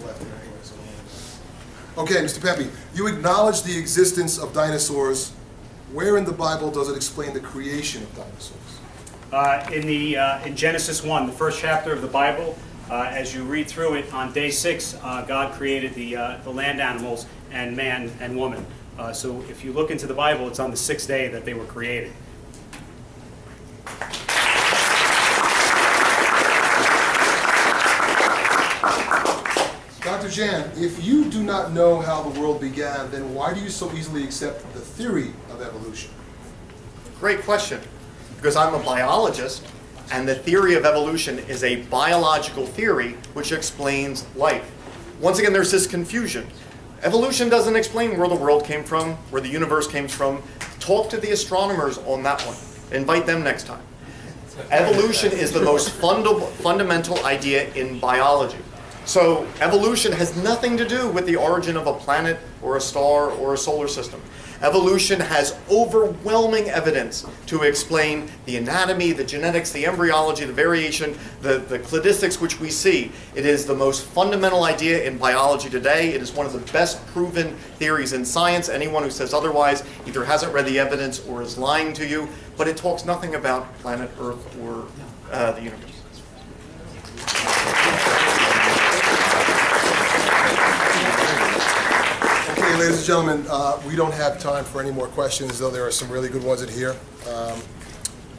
left here anyway. So okay, Mr. Pepe, you acknowledge the existence of dinosaurs. Where in the Bible does it explain the creation of dinosaurs? In Genesis 1, the first chapter of the Bible, as you read through it, on day 6, God created the land animals and man and woman. So if you look into the Bible, it's on the 6th day that they were created. Dr. Jahn, if you do not know how the world began, then why do you so easily accept the theory of evolution? Great question. Because I'm a biologist, and the theory of evolution is a biological theory which explains life. Once again, there's this confusion. Evolution doesn't explain where the world came from, where the universe came from. Talk to the astronomers on that one. Invite them next time. Evolution is the most fundamental idea in biology. So evolution has nothing to do with the origin of a planet or a star or a solar system. Evolution has overwhelming evidence to explain the anatomy, the genetics, the embryology, the variation, the cladistics which we see. It is the most fundamental idea in biology today. It is one of the best proven theories in science. Anyone who says otherwise either hasn't read the evidence or is lying to you, but it talks nothing about planet Earth or the universe. Okay, ladies and gentlemen, we don't have time for any more questions, though there are some really good ones in here.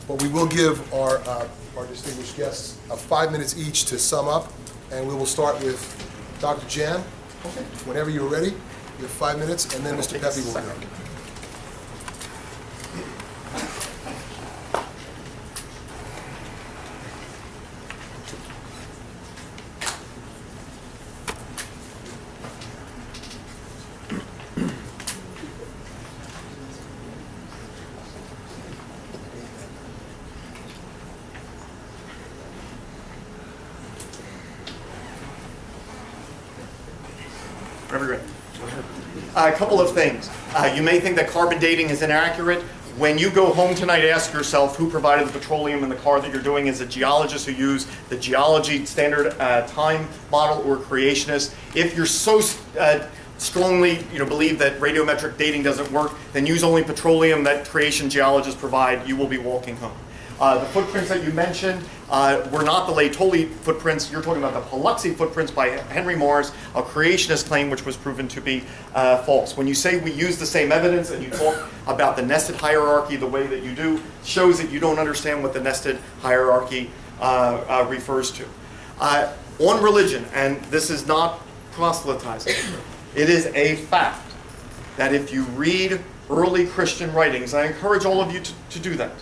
But we will give our distinguished guests 5 minutes each to sum up, and we will start with Dr. Jahn. Okay. Whenever you're ready, you have 5 minutes, and then Mr. Pepe will go. A couple of things. You may think that carbon dating is inaccurate. When you go home tonight, ask yourself who provided the petroleum in the car that you're doing. Is it geologists who use the geology standard time model or creationists? If you're so strongly believe that radiometric dating doesn't work, then use only petroleum that creation geologists provide. You will be walking home. The footprints that you mentioned were not the Laetoli footprints. You're talking about the Paluxy footprints by Henry Mars, a creationist claim which was proven to be false. When you say we use the same evidence and you talk about the nested hierarchy the way that you do, shows that you don't understand what the nested hierarchy refers to. On religion, and this is not proselytizing, it is a fact that if you read early Christian writings, I encourage all of you to do that,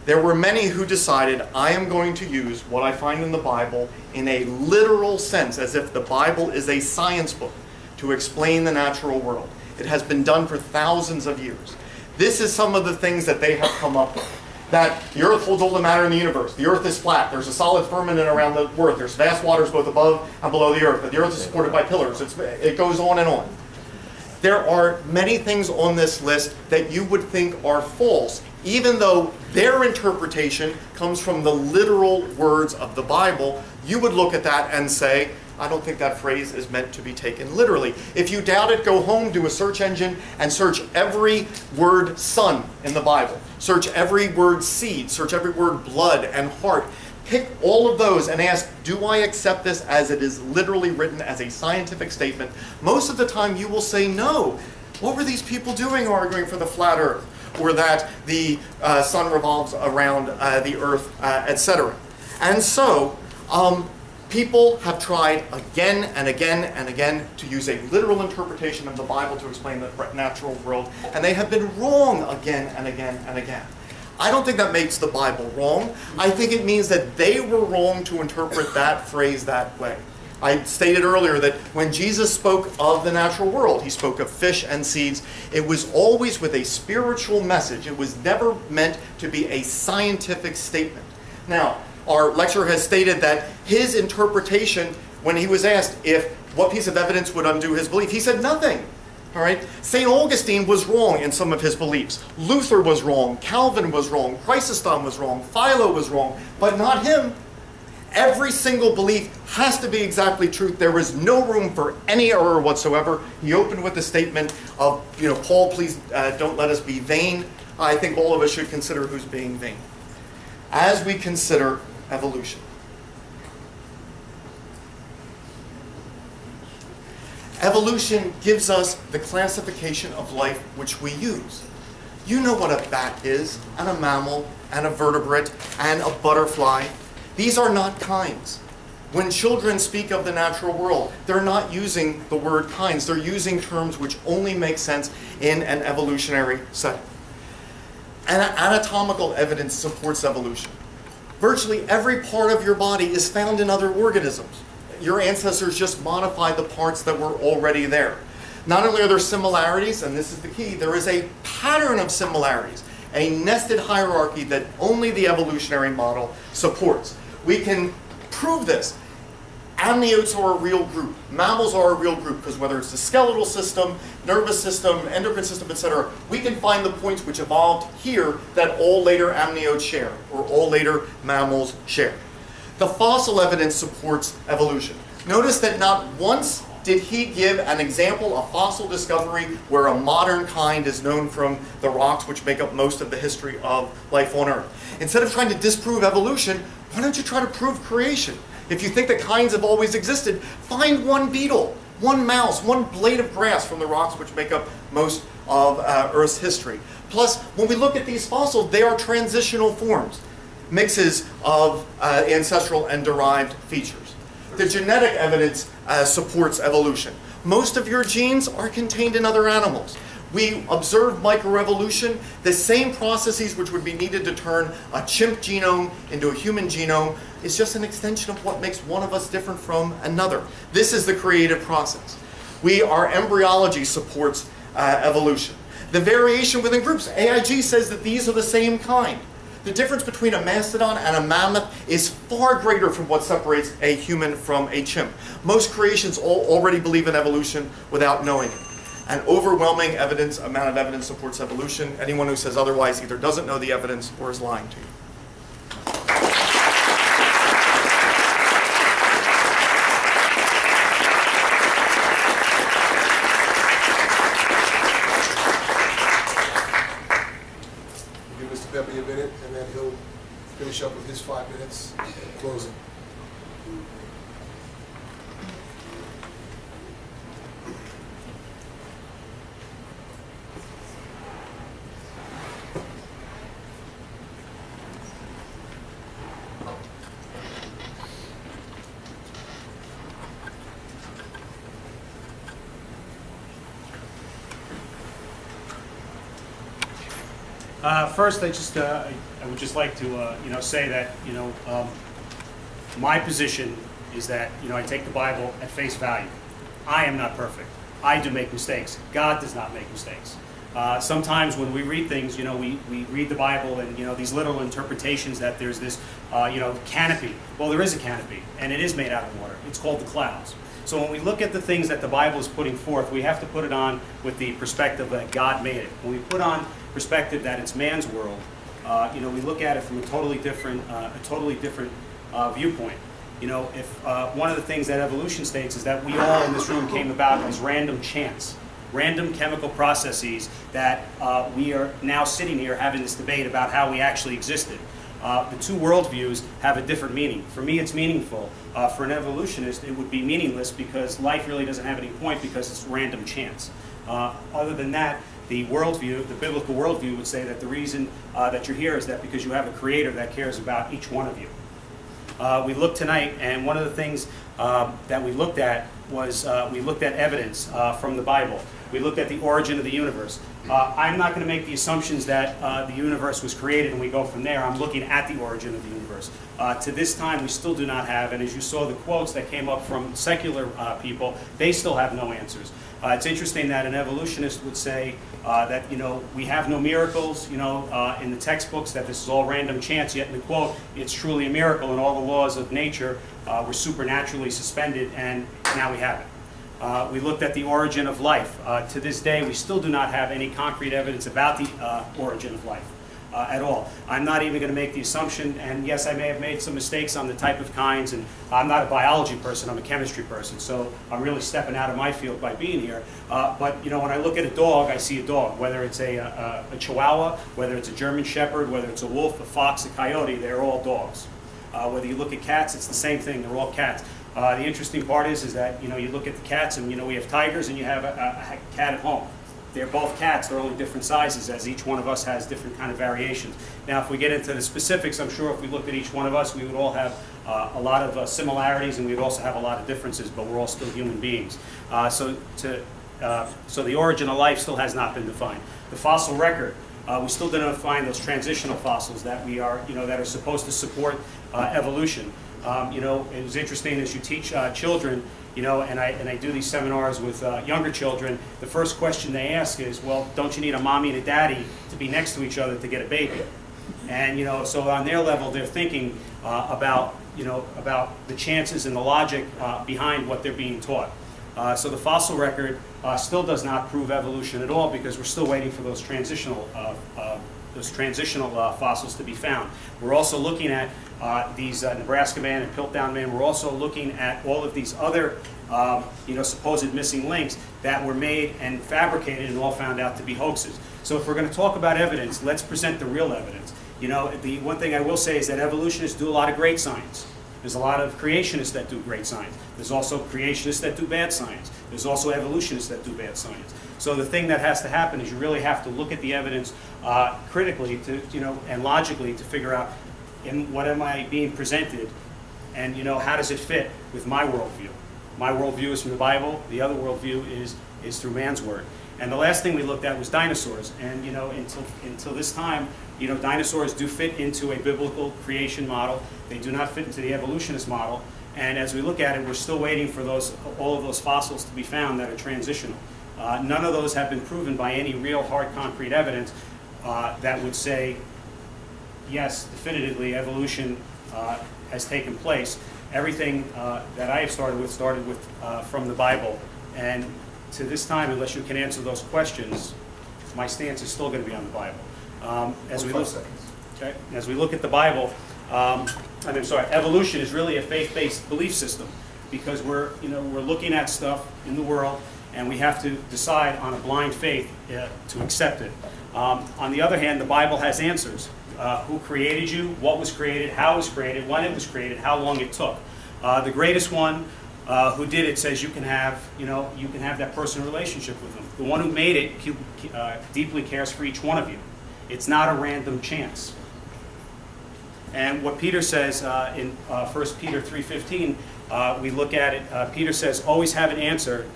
there were many who decided, I am going to use what I find in the Bible in a literal sense, as if the Bible is a science book, to explain the natural world. It has been done for thousands of years. This is some of the things that they have come up with. That the earth holds all the matter in the universe. The earth is flat. There's a solid firmament around the earth. There's vast waters both above and below the earth. That the earth is supported by pillars. It goes on and on. There are many things on this list that you would think are false, even though their interpretation comes from the literal words of the Bible. You would look at that and say, I don't think that phrase is meant to be taken literally. If you doubt it, go home, do a search engine, and search every word son in the Bible. Search every word seed, search every word blood and heart. Pick all of those and ask, do I accept this as it is literally written as a scientific statement? Most of the time you will say no. What were these people doing arguing for the flat earth? Or that the sun revolves around the earth, etc. And so, people have tried again and again and again to use a literal interpretation of the Bible to explain the natural world, and they have been wrong again and again and again. I don't think that makes the Bible wrong. I think it means that they were wrong to interpret that phrase that way. I stated earlier that when Jesus spoke of the natural world, he spoke of fish and seeds. It was always with a spiritual message. It was never meant to be a scientific statement. Now, our lecturer has stated that his interpretation, when he was asked what piece of evidence would undo his belief, he said nothing. All right? St. Augustine was wrong in some of his beliefs. Luther was wrong. Calvin was wrong. Chrysostom was wrong. Philo was wrong. But not him. Every single belief has to be exactly true. There is no room for any error whatsoever. He opened with the statement of, Paul, please don't let us be vain. I think all of us should consider who's being vain as we consider evolution. Evolution gives us the classification of life which we use. You know what a bat is, and a mammal, and a vertebrate, and a butterfly. These are not kinds. When children speak of the natural world, they're not using the word kinds. They're using terms which only make sense in an evolutionary setting. And anatomical evidence supports evolution. Virtually every part of your body is found in other organisms. Your ancestors just modified the parts that were already there. Not only are there similarities, and this is the key, there is a pattern of similarities, a nested hierarchy that only the evolutionary model supports. We can prove this. Amniotes are a real group. Mammals are a real group because whether it's the skeletal system, nervous system, endocrine system, etc., we can find the points which evolved here that all later amniotes share, or all later mammals share. The fossil evidence supports evolution. Notice that not once did he give an example, a fossil discovery, where a modern kind is known from the rocks which make up most of the history of life on Earth. Instead of trying to disprove evolution, why don't you try to prove creation? If you think that kinds have always existed, find one beetle, one mouse, one blade of grass from the rocks which make up most of Earth's history. Plus, when we look at these fossils, they are transitional forms, mixes of ancestral and derived features. The genetic evidence supports evolution. Most of your genes are contained in other animals. We observe microevolution, the same processes which would be needed to turn a chimp genome into a human genome is just an extension of what makes one of us different from another. This is the creative process. Our embryology supports evolution. The variation within groups, AIG says that these are the same kind. The difference between a mastodon and a mammoth is far greater from what separates a human from a chimp. Most creations already believe in evolution without knowing it. An overwhelming amount of evidence supports evolution. Anyone who says otherwise either doesn't know the evidence or is lying to you. Give Mr. Pepe a minute, and then he'll finish up with his 5 minutes closing. First, I would just like to say that my position is that I take the Bible at face value. I am not perfect. I do make mistakes. God does not make mistakes. Sometimes when we read things, we read the Bible and these literal interpretations that there's this canopy. Well, there is a canopy, and it is made out of water. It's called the clouds. So when we look at the things that the Bible is putting forth, we have to put it on with the perspective that God made it. When we put on perspective that it's man's world, we look at it from a totally different viewpoint. If one of the things that evolution states is that we all in this room came about as random chance, random chemical processes that we are now sitting here having this debate about how we actually existed. The two worldviews have a different meaning. For me, it's meaningful. For an evolutionist, it would be meaningless because life really doesn't have any point because it's random chance. Other than that, the biblical worldview would say that the reason that you're here is that because you have a creator that cares about each one of you. We looked tonight, and one of the things that we looked at was we looked at evidence from the Bible. We looked at the origin of the universe. I'm not going to make the assumptions that the universe was created and we go from there. I'm looking at the origin of the universe. To this time, we still do not have, and as you saw the quotes that came up from secular people, they still have no answers. It's interesting that an evolutionist would say that we have no miracles in the textbooks, that this is all random chance, yet in the quote it's truly a miracle and all the laws of nature were supernaturally suspended and now we have it. We looked at the origin of life. To this day we still do not have any concrete evidence about the origin of life. at all. I'm not even going to make the assumption, and yes, I may have made some mistakes on the type of kinds, and I'm not a biology person, I'm a chemistry person, so I'm really stepping out of my field by being here. But when I look at a dog, I see a dog, whether it's a Chihuahua, whether it's a German Shepherd, whether it's a wolf, a fox, a coyote, they're all dogs. Whether you look at cats, it's the same thing, they're all cats. The interesting part is that you look at the cats, and we have tigers and you have a cat at home. They're both cats, they're only different sizes, as each one of us has different kind of variations. Now, if we get into the specifics, I'm sure if we looked at each one of us, we would all have a lot of similarities, and we would also have a lot of differences, but we're all still human beings. So the origin of life still has not been defined. The fossil record, we still didn't find those transitional fossils that we are, that are supposed to support evolution. It was interesting as you teach children, and I do these seminars with younger children. The first question they ask is, well, don't you need a mommy and a daddy to be next to each other to get a baby? And so on their level, they're thinking about the chances and the logic behind what they're being taught. So the fossil record still does not prove evolution at all, because we're still waiting for those transitional fossils to be found. We're also looking at these Nebraska man and Piltdown man. We're also looking at all of these other supposed missing links that were made and fabricated and all found out to be hoaxes. So if we're going to talk about evidence, let's present the real evidence. The one thing I will say is that evolutionists do a lot of great science. There's a lot of creationists that do great science. There's also creationists that do bad science. There's also evolutionists that do bad science. So the thing that has to happen is you really have to look at the evidence critically and logically to figure out what am I being presented, and how does it fit with my worldview. My worldview is from the Bible. The other worldview is through man's word. And the last thing we looked at was dinosaurs. And until this time, dinosaurs do fit into a biblical creation model. They do not fit into the evolutionist model. And as we look at it, we're still waiting for all of those fossils to be found that are transitional. None of those have been proven by any real hard concrete evidence that would say, yes, definitively evolution has taken place. Everything that I have started with from the Bible. And to this time, unless you can answer those questions, my stance is still going to be on the Bible. As we look at the Bible, evolution is really a faith-based belief system, because we're looking at stuff in the world, and we have to decide on a blind faith to accept it. On the other hand, the Bible has answers. Who created you, what was created, how it was created, when it was created, how long it took. The greatest one who did it says you can have that personal relationship with them. The one who made it deeply cares for each one of you. It's not a random chance. And what Peter says in 1 Peter 3:15, we look at it. Peter says, always have an answer,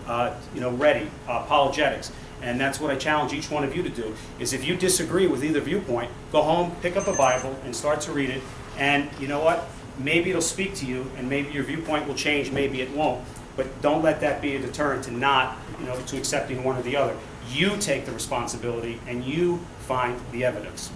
ready, apologetics. And that's what I challenge each one of you to do, is if you disagree with either viewpoint, go home, pick up a Bible, and start to read it. And you know what? Maybe it'll speak to you, and maybe your viewpoint will change, maybe it won't. But don't let that be a deterrent to not, to accepting one or the other. You take the responsibility, and you find the evidence.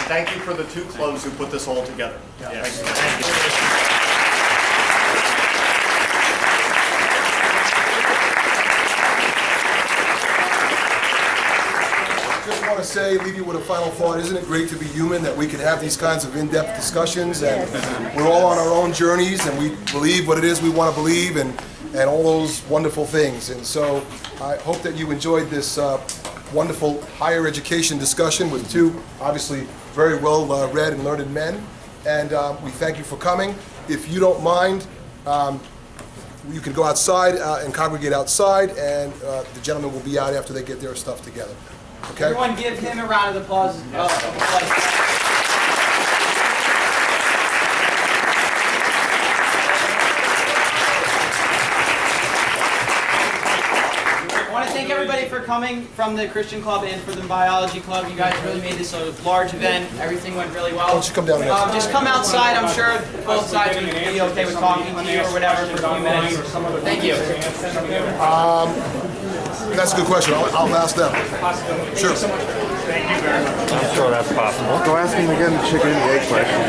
Thank you for the two clubs who put this all together. Yes. Thank you. Just want to say, leave you with a final thought. Isn't it great to be human, that we can have these kinds of in-depth discussions, and we're all on our own journeys, and we believe what it is we want to believe, and all those wonderful things. And so I hope that you enjoyed this wonderful higher education discussion with two, obviously, very well read and learned men. And we thank you for coming. If you don't mind, you can go outside and congregate outside, and the gentlemen will be out after they get their stuff together. Okay? Everyone give him a round of applause. I want to thank everybody appreciate for coming from the Christian Club and for the Biology Club. You guys really made this a large event. Everything went really well. Why don't you come down here? Just come outside. I'm sure both sides would be okay with talking to you or whatever for a few minutes. Thank you. That's a good question. I'll ask them. Sure. Thank you very much. I'm sure that's possible. Go ask him again the chicken and the egg question.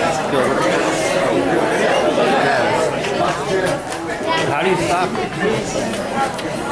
How do you stop?